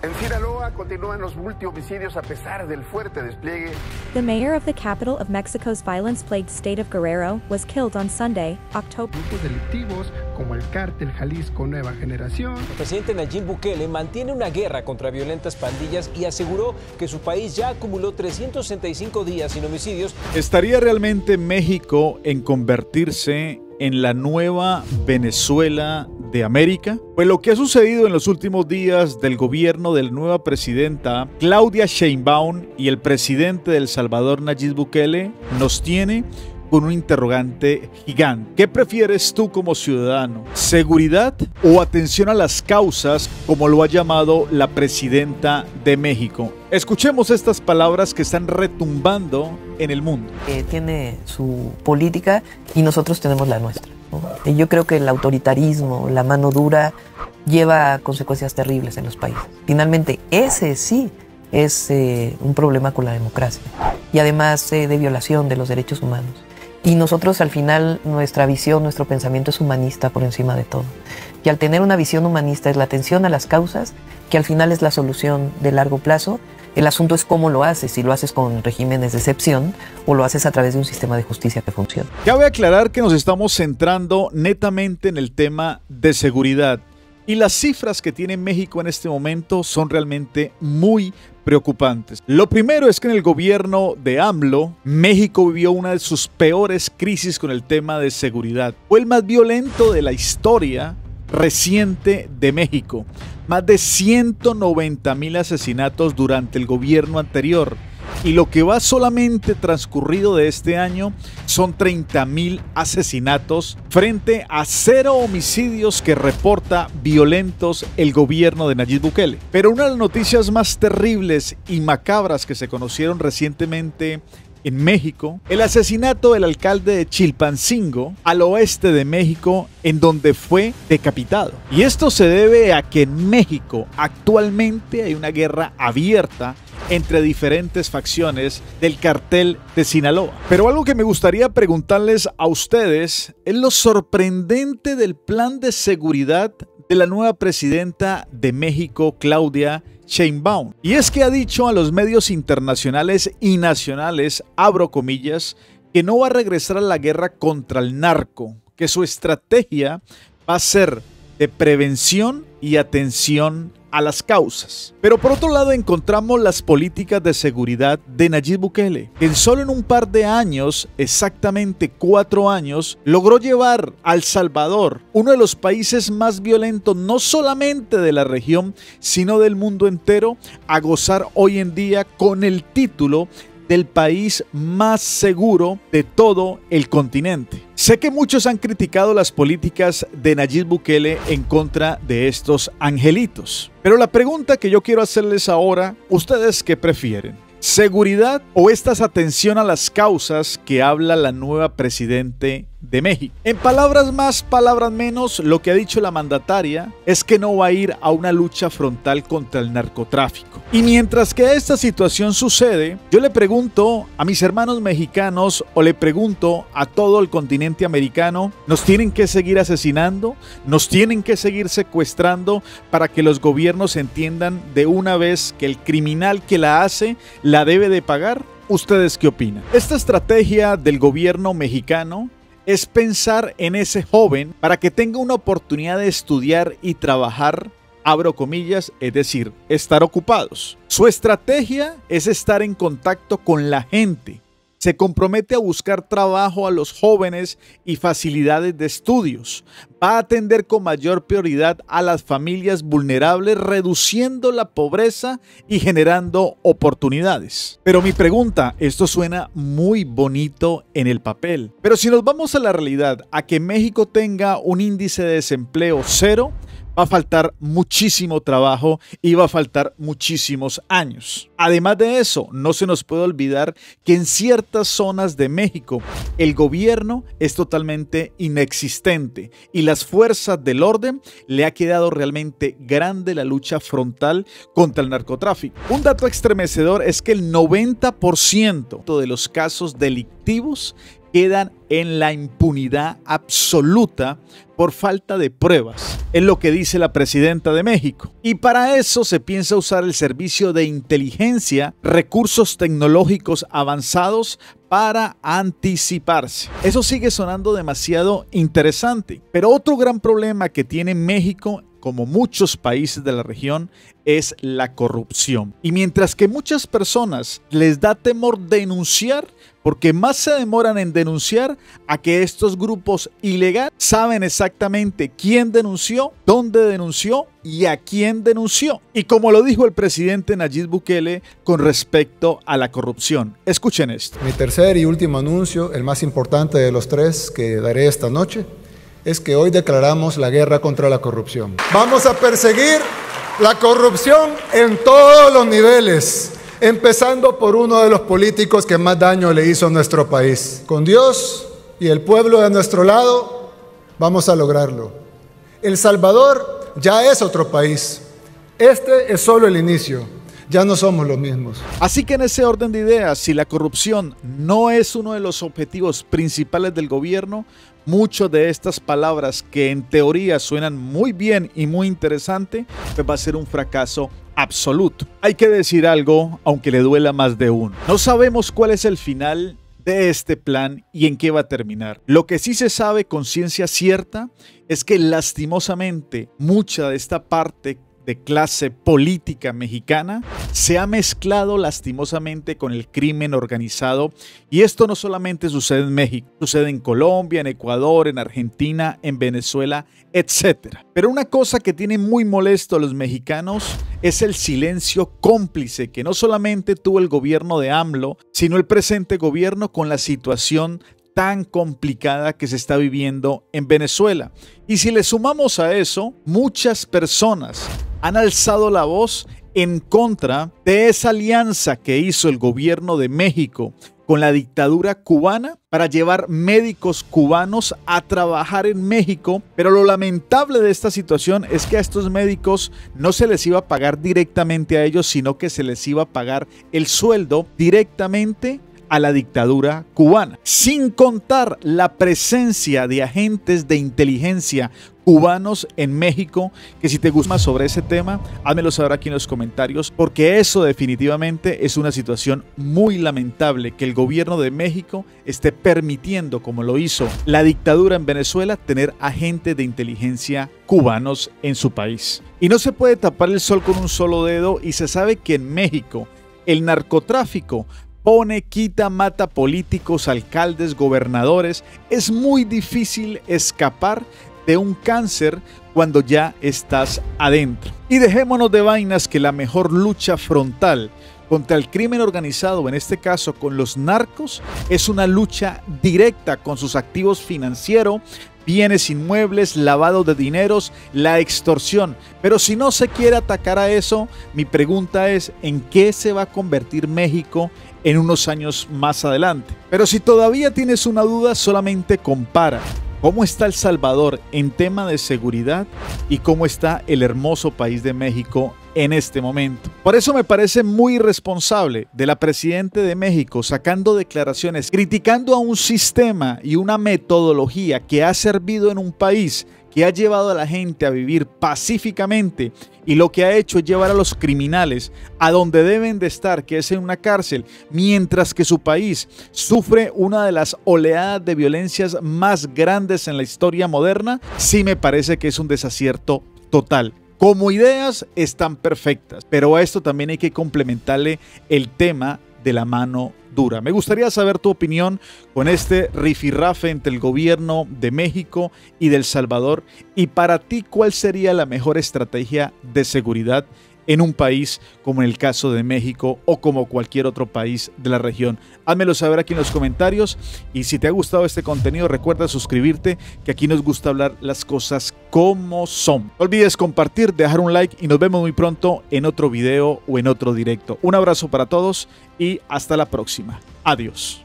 En Sinaloa continúan los multihomicidios a pesar del fuerte despliegue. The mayor of the capital of Mexico's violence-plagued state of Guerrero was killed on Sunday, October. Grupos delictivos como el Cártel Jalisco Nueva Generación. El presidente Nayib Bukele mantiene una guerra contra violentas pandillas y aseguró que su país ya acumuló 365 días sin homicidios. ¿Estaría realmente México en convertirse en la nueva Venezuela de América? Pues lo que ha sucedido en los últimos días del gobierno de la nueva presidenta Claudia Sheinbaum y el presidente de El Salvador Nayib Bukele nos tiene con un interrogante gigante. ¿Qué prefieres tú como ciudadano? ¿Seguridad o atención a las causas, como lo ha llamado la presidenta de México? Escuchemos estas palabras que están retumbando en el mundo. Tiene su política y nosotros tenemos la nuestra, ¿no? Yo creo que el autoritarismo, la mano dura, lleva consecuencias terribles en los países. Finalmente, ese sí es un problema con la democracia y además de violación de los derechos humanos. Y nosotros al final, nuestra visión, nuestro pensamiento es humanista por encima de todo. Y al tener una visión humanista es la atención a las causas, que al final es la solución de largo plazo. El asunto es cómo lo haces, si lo haces con regímenes de excepción o lo haces a través de un sistema de justicia que funcione. Cabe aclarar que nos estamos centrando netamente en el tema de seguridad. Y las cifras que tiene México en este momento son realmente muy preocupantes. Lo primero es que en el gobierno de AMLO, México vivió una de sus peores crisis con el tema de seguridad. Fue el más violento de la historia reciente de México. Más de 190,000 asesinatos durante el gobierno anterior. Y lo que va solamente transcurrido de este año son 30,000 asesinatos frente a 0 homicidios que reporta violentos el gobierno de Nayib Bukele. Pero una de las noticias más terribles y macabras que se conocieron recientemente en México, el asesinato del alcalde de Chilpancingo, al oeste de México, en donde fue decapitado. Y esto se debe a que en México actualmente hay una guerra abierta entre diferentes facciones del cartel de Sinaloa. Pero algo que me gustaría preguntarles a ustedes es lo sorprendente del plan de seguridad de la nueva presidenta de México, Claudia Sheinbaum. Y es que ha dicho a los medios internacionales y nacionales, abro comillas, que no va a regresar a la guerra contra el narco, que su estrategia va a ser de prevención y atención a las causas. Pero por otro lado encontramos las políticas de seguridad de Nayib Bukele, que solo en un par de años, exactamente 4 años, logró llevar a El Salvador, uno de los países más violentos no solamente de la región, sino del mundo entero, a gozar hoy en día con el título del país más seguro de todo el continente. Sé que muchos han criticado las políticas de Nayib Bukele en contra de estos angelitos, pero la pregunta que yo quiero hacerles ahora, ¿ustedes qué prefieren? ¿Seguridad o esta atención a las causas que habla la nueva presidente de México? En palabras más, palabras menos, lo que ha dicho la mandataria es que no va a ir a una lucha frontal contra el narcotráfico. Y mientras que esta situación sucede, yo le pregunto a mis hermanos mexicanos o le pregunto a todo el continente americano, ¿nos tienen que seguir asesinando? ¿Nos tienen que seguir secuestrando para que los gobiernos entiendan de una vez que el criminal que la hace la debe de pagar? ¿Ustedes qué opinan? Esta estrategia del gobierno mexicano es pensar en ese joven para que tenga una oportunidad de estudiar y trabajar, abro comillas, es decir, estar ocupados. Su estrategia es estar en contacto con la gente. Se compromete a buscar trabajo a los jóvenes y facilidades de estudios. Va a atender con mayor prioridad a las familias vulnerables, reduciendo la pobreza y generando oportunidades. Pero mi pregunta, esto suena muy bonito en el papel, pero si nos vamos a la realidad, a que México tenga un índice de desempleo 0, va a faltar muchísimo trabajo y va a faltar muchísimos años. Además de eso, no se nos puede olvidar que en ciertas zonas de México el gobierno es totalmente inexistente y las fuerzas del orden le ha quedado realmente grande la lucha frontal contra el narcotráfico. Un dato estremecedor es que el 90% de los casos delictivos quedan en la impunidad absoluta por falta de pruebas, es lo que dice la presidenta de México. Y para eso se piensa usar el servicio de inteligencia, recursos tecnológicos avanzados para anticiparse. Eso sigue sonando demasiado interesante, pero otro gran problema que tiene México, como muchos países de la región, es la corrupción. Y mientras que muchas personas les da temor denunciar, porque más se demoran en denunciar a que estos grupos ilegales saben exactamente quién denunció, dónde denunció y a quién denunció. Y como lo dijo el presidente Nayib Bukele con respecto a la corrupción. Escuchen esto. Mi tercer y último anuncio, el más importante de los tres que daré esta noche, es que hoy declaramos la guerra contra la corrupción. Vamos a perseguir la corrupción en todos los niveles, empezando por uno de los políticos que más daño le hizo a nuestro país. Con Dios y el pueblo de nuestro lado, vamos a lograrlo. El Salvador ya es otro país. Este es solo el inicio. Ya no somos los mismos. Así que en ese orden de ideas, si la corrupción no es uno de los objetivos principales del gobierno, muchas de estas palabras que en teoría suenan muy bien y muy interesante, pues va a ser un fracaso absoluto. Hay que decir algo, aunque le duela más de uno. No sabemos cuál es el final de este plan y en qué va a terminar. Lo que sí se sabe con ciencia cierta es que lastimosamente mucha de esta parte de clase política mexicana se ha mezclado lastimosamente con el crimen organizado, y esto no solamente sucede en México, sucede en Colombia, en Ecuador, en Argentina, en Venezuela, etc. Pero una cosa que tiene muy molesto a los mexicanos es el silencio cómplice que no solamente tuvo el gobierno de AMLO, sino el presente gobierno con la situación tan complicada que se está viviendo en Venezuela. Y si le sumamos a eso, muchas personas han alzado la voz en contra de esa alianza que hizo el gobierno de México con la dictadura cubana para llevar médicos cubanos a trabajar en México. Pero lo lamentable de esta situación es que a estos médicos no se les iba a pagar directamente a ellos, sino que se les iba a pagar el sueldo directamente a la dictadura cubana, sin contar la presencia de agentes de inteligencia cubanos en México, que si te gusta más sobre ese tema, házmelo saber aquí en los comentarios, porque eso definitivamente es una situación muy lamentable, que el gobierno de México esté permitiendo, como lo hizo la dictadura en Venezuela, tener agentes de inteligencia cubanos en su país. Y no se puede tapar el sol con un solo dedo, y se sabe que en México el narcotráfico pone, quita, mata políticos, alcaldes, gobernadores. Es muy difícil escapar de un cáncer cuando ya estás adentro. Y dejémonos de vainas, que la mejor lucha frontal contra el crimen organizado, en este caso con los narcos, es una lucha directa con sus activos financieros, bienes inmuebles, lavado de dineros, la extorsión. Pero si no se quiere atacar a eso, mi pregunta es, ¿en qué se va a convertir México en unos años más adelante? Pero si todavía tienes una duda, solamente compara cómo está El Salvador en tema de seguridad y cómo está el hermoso país de México en este momento. Por eso me parece muy irresponsable de la presidenta de México sacando declaraciones criticando a un sistema y una metodología que ha servido en un país, que ha llevado a la gente a vivir pacíficamente, y lo que ha hecho es llevar a los criminales a donde deben de estar, que es en una cárcel, mientras que su país sufre una de las oleadas de violencias más grandes en la historia moderna. Sí me parece que es un desacierto total. Como ideas están perfectas, pero a esto también hay que complementarle el tema de la mano dura. Me gustaría saber tu opinión con este rifirrafe entre el gobierno de México y de El Salvador, y para ti, ¿cuál sería la mejor estrategia de seguridad en un país como en el caso de México o como cualquier otro país de la región? Házmelo saber aquí en los comentarios, y si te ha gustado este contenido, recuerda suscribirte, que aquí nos gusta hablar las cosas como son. No olvides compartir, dejar un like, y nos vemos muy pronto en otro video o en otro directo. Un abrazo para todos y hasta la próxima. Adiós.